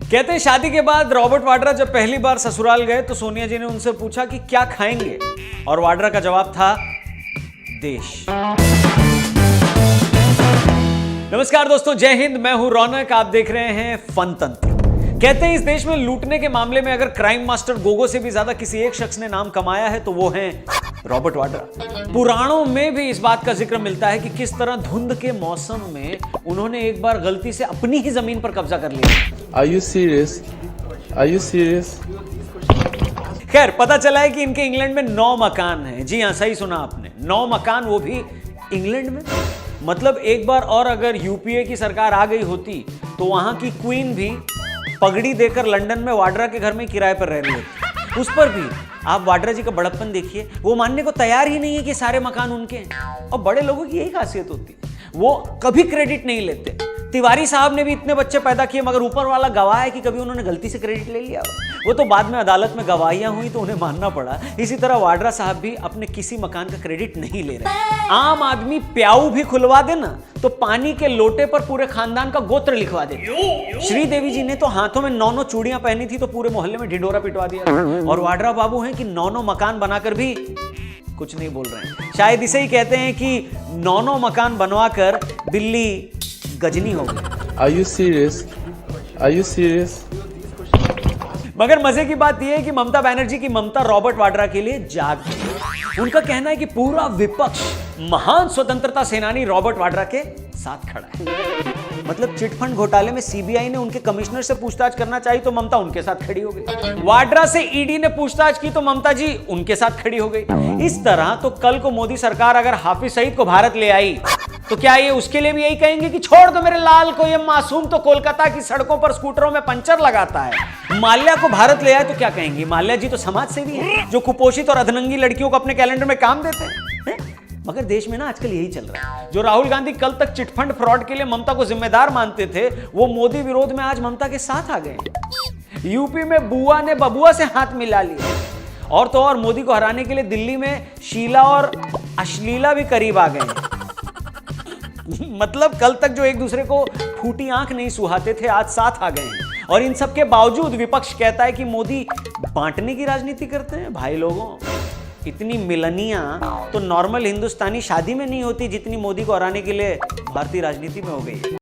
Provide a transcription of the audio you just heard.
कहते हैं शादी के बाद रॉबर्ट वाड्रा जब पहली बार ससुराल गए तो सोनिया जी ने उनसे पूछा कि क्या खाएंगे, और वाड्रा का जवाब था देश। नमस्कार दोस्तों, जय हिंद। मैं हूं रौनक, आप देख रहे हैं फन तंत्र। कहते हैं इस देश में लूटने के मामले में अगर क्राइम मास्टर गोगो से भी ज्यादा किसी एक शख्स ने नाम कमाया है तो वो है रॉबर्ट वाड्रा। पुराणों में भी इस बात का जिक्र मिलता है कि किस तरह धुंध के मौसम में उन्होंने एक बार गलती से अपनी ही जमीन पर कब्जा कर लिया। Are you serious? Are you serious? खैर, पता चला है कि इनके इंग्लैंड में 9 मकान हैं। जी हां, सही सुना आपने, 9 मकान, वो भी इंग्लैंड में। मतलब एक बार और अगर यूपीए की सरकार आ गई होती तो वहां की क्वीन भी पगड़ी देकर लंदन में वाड्रा के घर में किराए पर रह रही होती। उस पर भी आप वाड्रा जी का बड़प्पन देखिए, वो मानने को तैयार ही नहीं है कि सारे मकान उनके हैं। और बड़े लोगों की यही खासियत होती है, वो कभी क्रेडिट नहीं लेते। तिवारी साहब ने भी इतने बच्चे पैदा किए, मगर ऊपर वाला गवाह है कि कभी उन्होंने गलती से क्रेडिट ले लिया। वो तो बाद में अदालत में गवाहियां हुई तो उन्हें मानना पड़ा। इसी तरह वाड्रा साहब भी अपने किसी मकान का क्रेडिट नहीं ले रहे। आम आदमी प्याऊ भी खुलवा देना तो पानी के लोटे पर पूरे खानदान का गोत्र लिखवा दे। श्रीदेवी जी ने तो हाथों में 9 चूड़ियां पहनी थी तो पूरे मोहल्ले में ढिंडोरा पिटवा दिया। और वाड्रा बाबू हैं कि 9 मकान बनाकर भी कुछ नहीं बोल रहे हैं। शायद इसे ही कहते हैं कि 9 मकान बनवाकर बिल्ली गजनी हो गई। Are you serious? Are you serious? मगर मजे की बात यह है कि ममता बनर्जी की ममता रॉबर्ट वाड्रा के लिए जाग गई। उनका कहना है कि पूरा विपक्ष महान स्वतंत्रता सेनानी रॉबर्ट वाड्रा के साथ खड़ा है। मतलब चिटफंड घोटाले में सीबीआई ने उनके कमिश्नर से पूछताछ करना चाहिए तो ममता उनके साथ खड़ी हो गई। वाड्रा से ईडी ने पूछताछ की तो ममता जी उनके साथ खड़ी हो गई। इस तरह तो कल को मोदी सरकार अगर हाफिज सईद को भारत ले आई तो क्या ये उसके लिए भी यही कहेंगे कि छोड़ दो मेरे लाल को, ये मासूम तो कोलकाता की सड़कों पर स्कूटरों में पंचर लगाता है। माल्या को भारत ले आए तो क्या कहेंगे? माल्या जी तो समाज सेवी है, जो कुपोषित और अधनंगी लड़कियों को अपने कैलेंडर में काम देते हैं। मगर देश में ना आजकल यही चल रहा है। जो राहुल गांधी कल तक चिटफंड फ्रॉड के लिए ममता को जिम्मेदार मानते थे, वो मोदी विरोध में आज ममता के साथ आ गए। यूपी में बुआ ने बबुआ से हाथ मिला लिया। और तो और मोदी को हराने के लिए दिल्ली में शीला और अश्लीला भी करीब आ गए। मतलब कल तक जो एक दूसरे को फूटी आंख नहीं सुहाते थे, आज साथ आ गए हैं। और इन सब के बावजूद विपक्ष कहता है कि मोदी बांटने की राजनीति करते हैं। भाई लोगों, इतनी मिलनियां तो नॉर्मल हिंदुस्तानी शादी में नहीं होती जितनी मोदी को हराने के लिए भारतीय राजनीति में हो गई है।